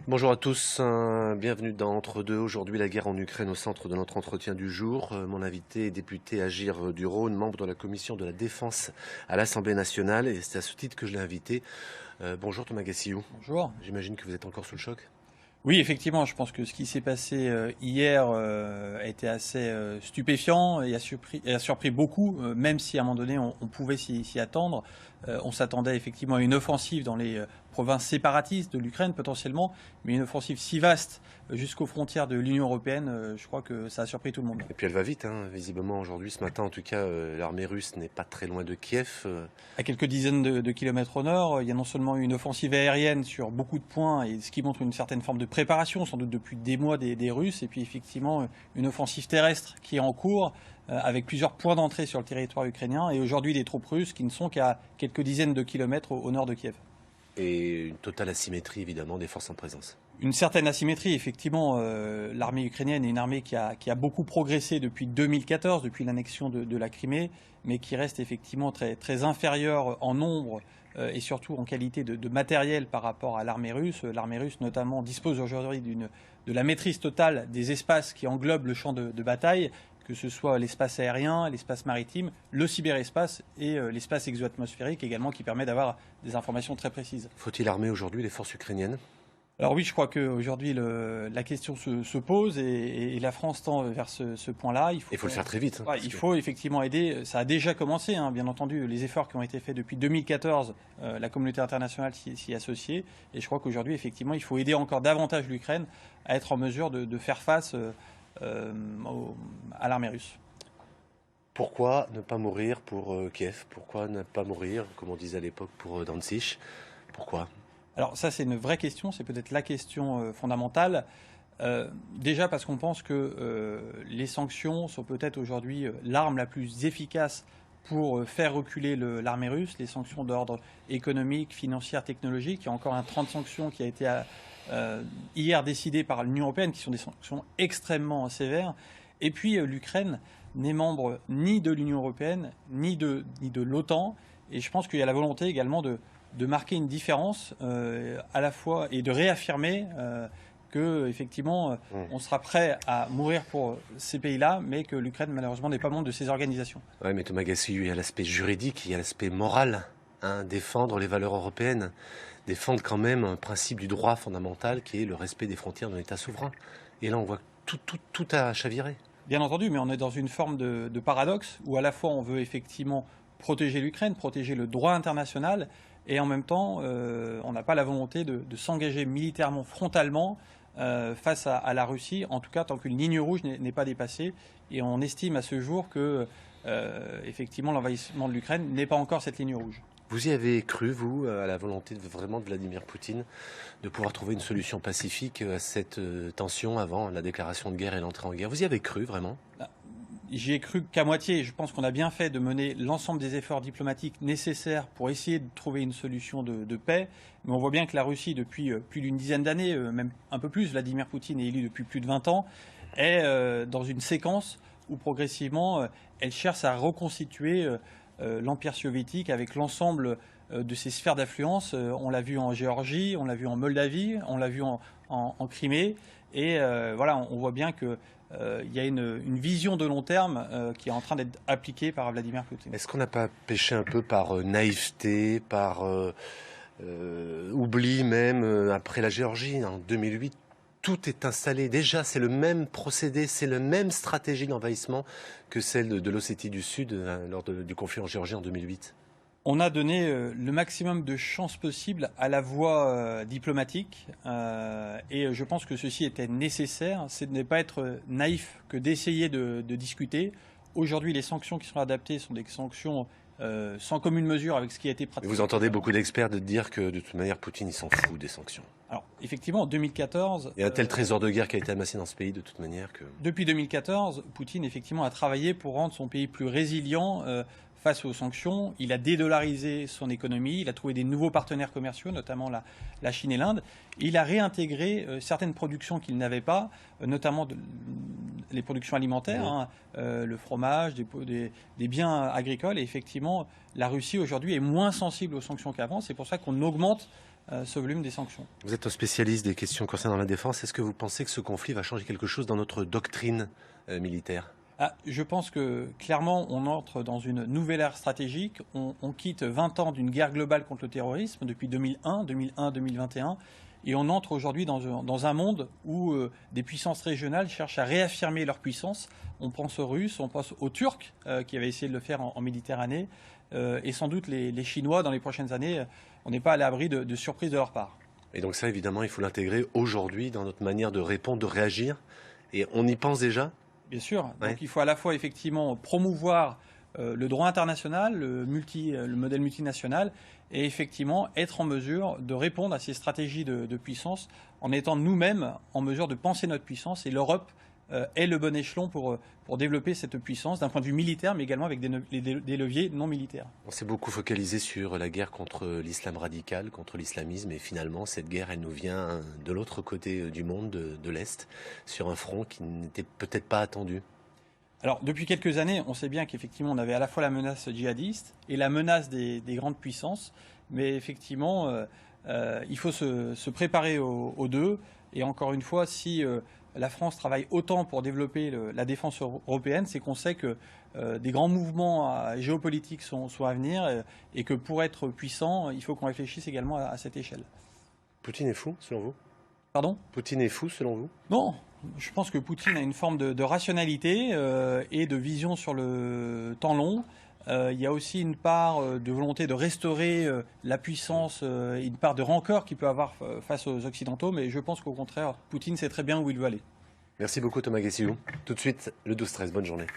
Bonjour à tous, bienvenue dans Entre-deux. Aujourd'hui, la guerre en Ukraine au centre de notre entretien du jour. Mon invité est député Agir du Rhône, membre de la commission de la Défense à l'Assemblée nationale, et c'est à ce titre que je l'ai invité. Bonjour Thomas Gassillou. Bonjour. J'imagine que vous êtes encore sous le choc. Oui, effectivement, je pense que ce qui s'est passé hier a été assez stupéfiant et a surpris beaucoup, même si à un moment donné on pouvait s'y attendre. On s'attendait effectivement à une offensive dans les provinces séparatistes de l'Ukraine potentiellement, mais une offensive si vaste jusqu'aux frontières de l'Union européenne, je crois que ça a surpris tout le monde. Et puis elle va vite, visiblement aujourd'hui, ce matin en tout cas, l'armée russe n'est pas très loin de Kiev. À quelques dizaines de kilomètres au nord, il y a non seulement une offensive aérienne sur beaucoup de points, et ce qui montre une certaine forme de préparation, sans doute depuis des mois des Russes, et puis effectivement une offensive terrestre qui est en cours, avec plusieurs points d'entrée sur le territoire ukrainien, et aujourd'hui des troupes russes qui ne sont qu'à quelques dizaines de kilomètres au nord de Kiev. Et une totale asymétrie évidemment des forces en présence. Une certaine asymétrie, effectivement, l'armée ukrainienne est une armée qui a beaucoup progressé depuis 2014, depuis l'annexion de la Crimée, mais qui reste effectivement très inférieure en nombre et surtout en qualité de matériel par rapport à l'armée russe. L'armée russe notamment dispose aujourd'hui de la maîtrise totale des espaces qui englobent le champ de bataille, que ce soit l'espace aérien, l'espace maritime, le cyberespace et l'espace exoatmosphérique également, qui permet d'avoir des informations très précises. Faut-il armer aujourd'hui les forces ukrainiennes ? Alors oui, je crois qu'aujourd'hui la question se pose et la France tend vers ce point-là. Il faut le faire très vite. Il faut effectivement aider. Ça a déjà commencé, bien entendu, les efforts qui ont été faits depuis 2014, la communauté internationale s'y est associée. Et je crois qu'aujourd'hui, effectivement, il faut aider encore davantage l'Ukraine à être en mesure de faire face à l'armée russe. Pourquoi ne pas mourir pour Kiev? Pourquoi ne pas mourir, comme on disait à l'époque, pour Danzig? Pourquoi? Alors ça, c'est une vraie question, c'est peut-être la question fondamentale. Déjà parce qu'on pense que les sanctions sont peut-être aujourd'hui l'arme la plus efficace pour faire reculer l'armée russe, les sanctions d'ordre économique, financière, technologique. Il y a encore un train de sanctions qui a été hier décidé par l'Union européenne, qui sont des sanctions extrêmement sévères. Et puis l'Ukraine n'est membre ni de l'Union européenne, ni de l'OTAN. Et je pense qu'il y a la volonté également de marquer une différence à la fois et de réaffirmer que effectivement on sera prêt à mourir pour ces pays-là, mais que l'Ukraine malheureusement n'est pas membre de ces organisations. Oui, mais Thomas Gassillou, il y a l'aspect juridique, il y a l'aspect moral. Défendre les valeurs européennes, défendre quand même un principe du droit fondamental qui est le respect des frontières d'un État souverain. Et là, on voit tout a chaviré. Bien entendu, mais on est dans une forme de paradoxe où à la fois on veut effectivement protéger l'Ukraine, protéger le droit international, et en même temps, on n'a pas la volonté de s'engager militairement, frontalement, face à la Russie, en tout cas tant qu'une ligne rouge n'est pas dépassée. Et on estime à ce jour que, effectivement, l'envahissement de l'Ukraine n'est pas encore cette ligne rouge. Vous y avez cru, vous, à la volonté vraiment de Vladimir Poutine de pouvoir trouver une solution pacifique à cette tension avant la déclaration de guerre et l'entrée en guerre? Vous y avez cru, vraiment? J'y ai cru qu'à moitié. Je pense qu'on a bien fait de mener l'ensemble des efforts diplomatiques nécessaires pour essayer de trouver une solution de paix. Mais on voit bien que la Russie, depuis plus d'une dizaine d'années, même un peu plus, Vladimir Poutine est élu depuis plus de 20 ans, est dans une séquence où progressivement elle cherche à reconstituer l'Empire soviétique avec l'ensemble de ses sphères d'influence. On l'a vu en Géorgie, on l'a vu en Moldavie, on l'a vu en Crimée. Et voilà, on voit bien que il y a une vision de long terme qui est en train d'être appliquée par Vladimir Poutine. Est-ce qu'on n'a pas péché un peu par naïveté, par oubli même, après la Géorgie en 2008? Tout est installé. Déjà, c'est le même procédé, c'est la même stratégie d'envahissement que celle de l'Ossétie du Sud lors du conflit en Géorgie en 2008. On a donné le maximum de chances possibles à la voie diplomatique et je pense que ceci était nécessaire. C'est de ne pas être naïf que d'essayer de discuter. Aujourd'hui, les sanctions qui sont adaptées sont des sanctions sans commune mesure avec ce qui a été pratiqué. Vous entendez beaucoup d'experts dire que de toute manière, Poutine, il s'en fout des sanctions. Alors, effectivement, en 2014... Il y a un tel trésor de guerre qui a été amassé dans ce pays de toute manière que... Depuis 2014, Poutine, effectivement, a travaillé pour rendre son pays plus résilient face aux sanctions. Il a dédollarisé son économie, il a trouvé des nouveaux partenaires commerciaux, notamment la Chine et l'Inde. Il a réintégré certaines productions qu'il n'avait pas, notamment les productions alimentaires, le fromage, des biens agricoles. Et effectivement, la Russie aujourd'hui est moins sensible aux sanctions qu'avant. C'est pour ça qu'on augmente ce volume des sanctions. Vous êtes un spécialiste des questions concernant la défense. Est-ce que vous pensez que ce conflit va changer quelque chose dans notre doctrine militaire ? Je pense que clairement, on entre dans une nouvelle ère stratégique. On quitte 20 ans d'une guerre globale contre le terrorisme depuis 2001-2021. Et on entre aujourd'hui dans un monde où des puissances régionales cherchent à réaffirmer leur puissance. On pense aux Russes, on pense aux Turcs qui avaient essayé de le faire en Méditerranée. Et sans doute les Chinois, dans les prochaines années, on n'est pas à l'abri de surprises de leur part. Et donc ça, évidemment, il faut l'intégrer aujourd'hui dans notre manière de répondre, de réagir. Et on y pense déjà ? Bien sûr. Ouais. Donc il faut à la fois effectivement promouvoir le droit international, le modèle multinational, et effectivement être en mesure de répondre à ces stratégies de puissance en étant nous-mêmes en mesure de penser notre puissance. Et l'Europe est le bon échelon pour développer cette puissance d'un point de vue militaire, mais également avec des leviers non militaires. On s'est beaucoup focalisé sur la guerre contre l'islam radical, contre l'islamisme, et finalement, cette guerre, elle nous vient de l'autre côté du monde, de l'Est, sur un front qui n'était peut-être pas attendu. Alors, depuis quelques années, on sait bien qu'effectivement, on avait à la fois la menace djihadiste et la menace des grandes puissances, mais effectivement, il faut se préparer aux deux. Et encore une fois, si la France travaille autant pour développer la défense européenne, c'est qu'on sait que des grands mouvements géopolitiques sont à venir et que pour être puissant, il faut qu'on réfléchisse également à cette échelle. Poutine est fou, selon vous ? Pardon ? Poutine est fou, selon vous ? Non, je pense que Poutine a une forme de rationalité et de vision sur le temps long. Il y a aussi une part de volonté de restaurer la puissance et une part de rancœur qu'il peut avoir face aux Occidentaux, mais je pense qu'au contraire, Poutine sait très bien où il veut aller. Merci beaucoup Thomas Guessillou. Tout de suite, le 12-13, bonne journée.